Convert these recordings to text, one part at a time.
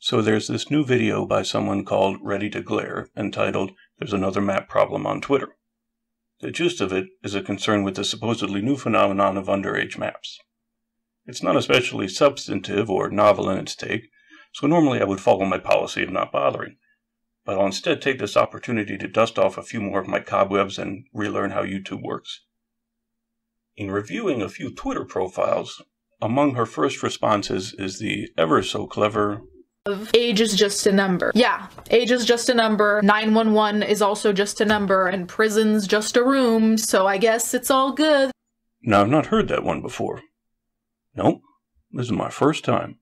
So there's this new video by someone called Ready to Glare entitled "There's Another Map Problem on Twitter." The gist of it is a concern with the supposedly new phenomenon of underage maps. It's not especially substantive or novel in its take, so normally I would follow my policy of not bothering. But I'll instead take this opportunity to dust off a few more of my cobwebs and relearn how YouTube works. In reviewing a few Twitter profiles, among her first responses is the ever so clever age is just a number. Yeah, age is just a number. 911 is also just a number, and prison's just a room, so I guess it's all good. Now, I've not heard that one before. Nope, this is my first time.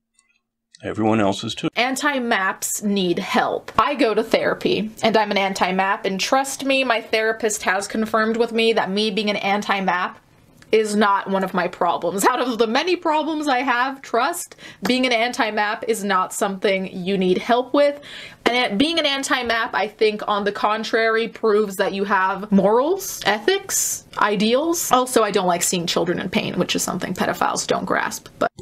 Everyone else is too. Anti-maps need help. I go to therapy, and I'm an anti-map, and trust me, my therapist has confirmed with me that me being an anti-map is not one of my problems. Out of the many problems I have, trust, being an anti-map is not something you need help with. And being an anti-map, I think, on the contrary, proves that you have morals, ethics, ideals. Also, I don't like seeing children in pain, which is something pedophiles don't grasp, but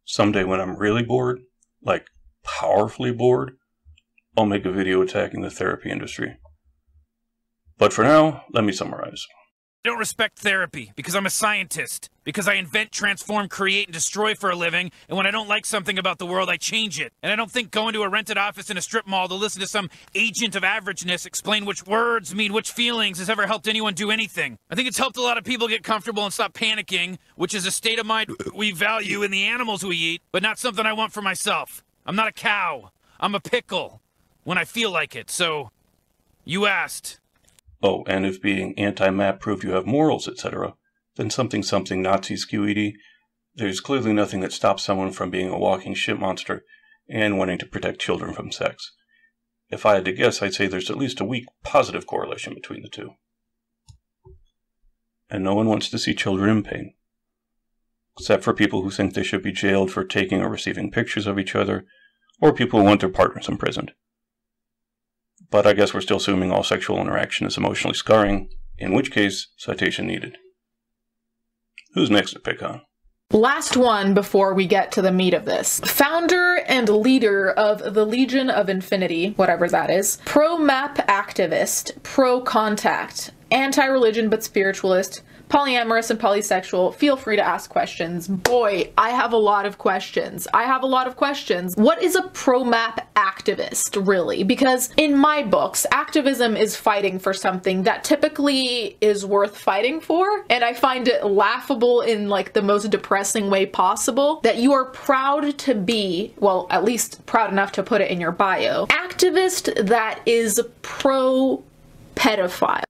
someday when I'm really bored, like powerfully bored, I'll make a video attacking the therapy industry. But for now, let me summarize. I don't respect therapy because I'm a scientist, because I invent, transform, create, and destroy for a living, and when I don't like something about the world, I change it. And I don't think going to a rented office in a strip mall to listen to some agent of averageness explain which words mean which feelings has ever helped anyone do anything. I think it's helped a lot of people get comfortable and stop panicking, which is a state of mind we value in the animals we eat, but not something I want for myself. I'm not a cow. I'm a pickle when I feel like it, so you asked. Oh, and if being anti-map proved you have morals, etc., then something Nazi skeweedy, there's clearly nothing that stops someone from being a walking shit monster and wanting to protect children from sex. If I had to guess, I'd say there's at least a weak positive correlation between the two. And no one wants to see children in pain. Except for people who think they should be jailed for taking or receiving pictures of each other, or people who want their partners imprisoned. But I guess we're still assuming all sexual interaction is emotionally scarring, in which case, citation needed. Who's next to pick on? Last one before we get to the meat of this. Founder and leader of the Legion of Infinity, whatever that is, pro-map activist, pro-contact, anti-religion but spiritualist, polyamorous and polysexual. Feel free to ask questions. Boy, I have a lot of questions. What is a pro-map activist, really? Because in my books, activism is fighting for something that typically is worth fighting for, and I find it laughable in like the most depressing way possible that you are proud to be, well, at least proud enough to put it in your bio, activist that is pro-pedophile.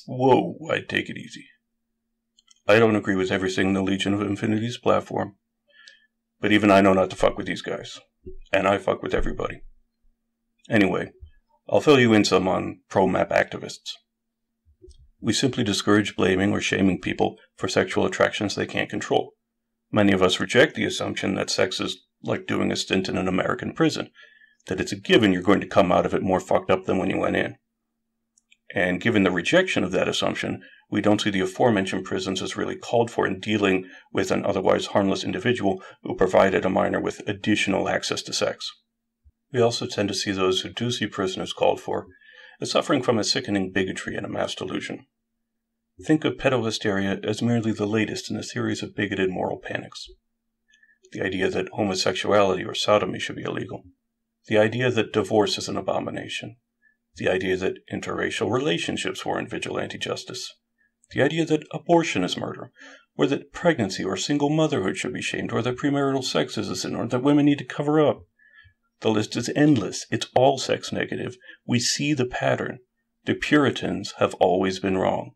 Whoa, I'd take it easy. I don't agree with everything in the Legion of Infinity's platform, but even I know not to fuck with these guys, and I fuck with everybody. Anyway, I'll fill you in some on pro-map activists. We simply discourage blaming or shaming people for sexual attractions they can't control. Many of us reject the assumption that sex is like doing a stint in an American prison, that it's a given you're going to come out of it more fucked up than when you went in. And given the rejection of that assumption, we don't see the aforementioned prisons as really called for in dealing with an otherwise harmless individual who provided a minor with additional access to sex. We also tend to see those who do see prisoners called for as suffering from a sickening bigotry and a mass delusion. Think of pedo-hysteria as merely the latest in a series of bigoted moral panics. The idea that homosexuality or sodomy should be illegal. The idea that divorce is an abomination. The idea that interracial relationships warrant vigilante justice. The idea that abortion is murder, or that pregnancy or single motherhood should be shamed, or that premarital sex is a sin, or that women need to cover up. The list is endless. It's all sex negative. We see the pattern. The Puritans have always been wrong.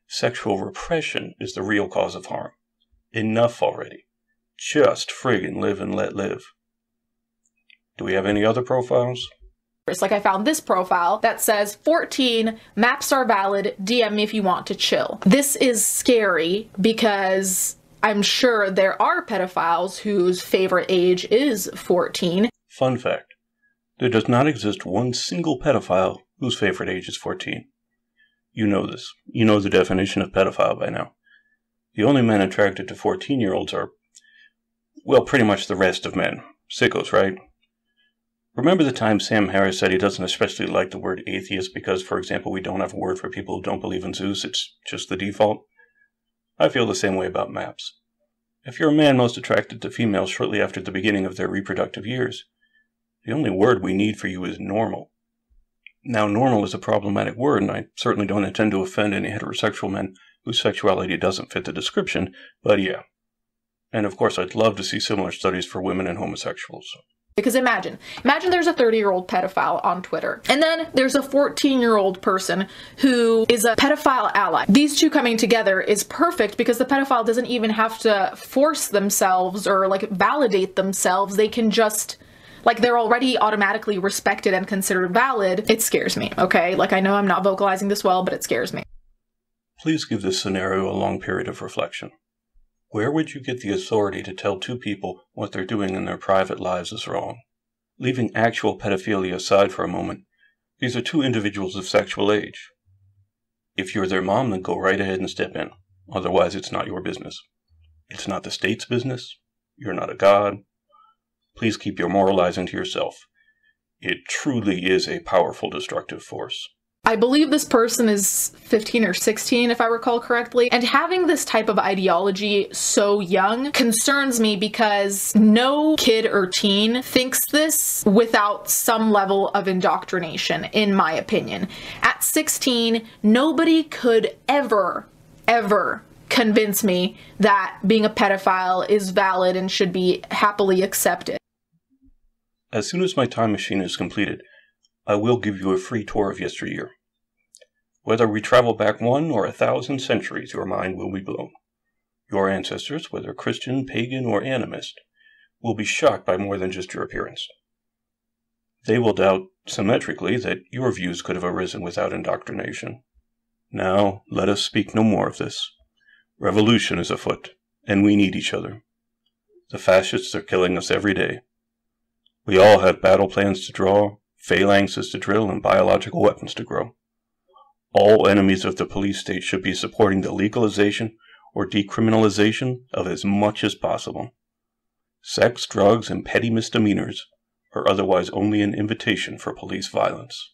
Sexual repression is the real cause of harm. Enough already. Just friggin' live and let live. Do we have any other profiles? Like I found this profile that says 14, maps are valid, DM me if you want to chill. This is scary because I'm sure there are pedophiles whose favorite age is 14. Fun fact, there does not exist one single pedophile whose favorite age is 14. You know this. You know the definition of pedophile by now. The only men attracted to 14-year-olds are, well, pretty much the rest of men. Sickos, right? Remember the time Sam Harris said he doesn't especially like the word atheist because, for example, we don't have a word for people who don't believe in Zeus, it's just the default? I feel the same way about maps. If you're a man most attracted to females shortly after the beginning of their reproductive years, the only word we need for you is normal. Now, normal is a problematic word, and I certainly don't intend to offend any heterosexual men whose sexuality doesn't fit the description, but yeah. And of course, I'd love to see similar studies for women and homosexuals. Because imagine there's a 30-year-old pedophile on Twitter, and then there's a 14-year-old person who is a pedophile ally. These two coming together is perfect because the pedophile doesn't even have to force themselves or like validate themselves. They can just, like, they're already automatically respected and considered valid. It scares me, okay? Like, I know I'm not vocalizing this well, but it scares me. Please give this scenario a long period of reflection. Where would you get the authority to tell two people what they're doing in their private lives is wrong? Leaving actual pedophilia aside for a moment, these are two individuals of sexual age. If you're their mom, then go right ahead and step in. Otherwise, it's not your business. It's not the state's business. You're not a god. Please keep your moralizing to yourself. It truly is a powerful destructive force. I believe this person is 15 or 16, if I recall correctly, and having this type of ideology so young concerns me because no kid or teen thinks this without some level of indoctrination, in my opinion. At 16, nobody could ever convince me that being a pedophile is valid and should be happily accepted. As soon as my time machine is completed, I will give you a free tour of yesteryear. Whether we travel back 1 or 1,000 centuries, your mind will be blown. Your ancestors, whether Christian, pagan, or animist, will be shocked by more than just your appearance. They will doubt, symmetrically, that your views could have arisen without indoctrination. Now, let us speak no more of this. Revolution is afoot, and we need each other. The fascists are killing us every day. We all have battle plans to draw, phalanxes to drill, and biological weapons to grow. All enemies of the police state should be supporting the legalization or decriminalization of as much as possible. Sex, drugs, and petty misdemeanors are otherwise only an invitation for police violence.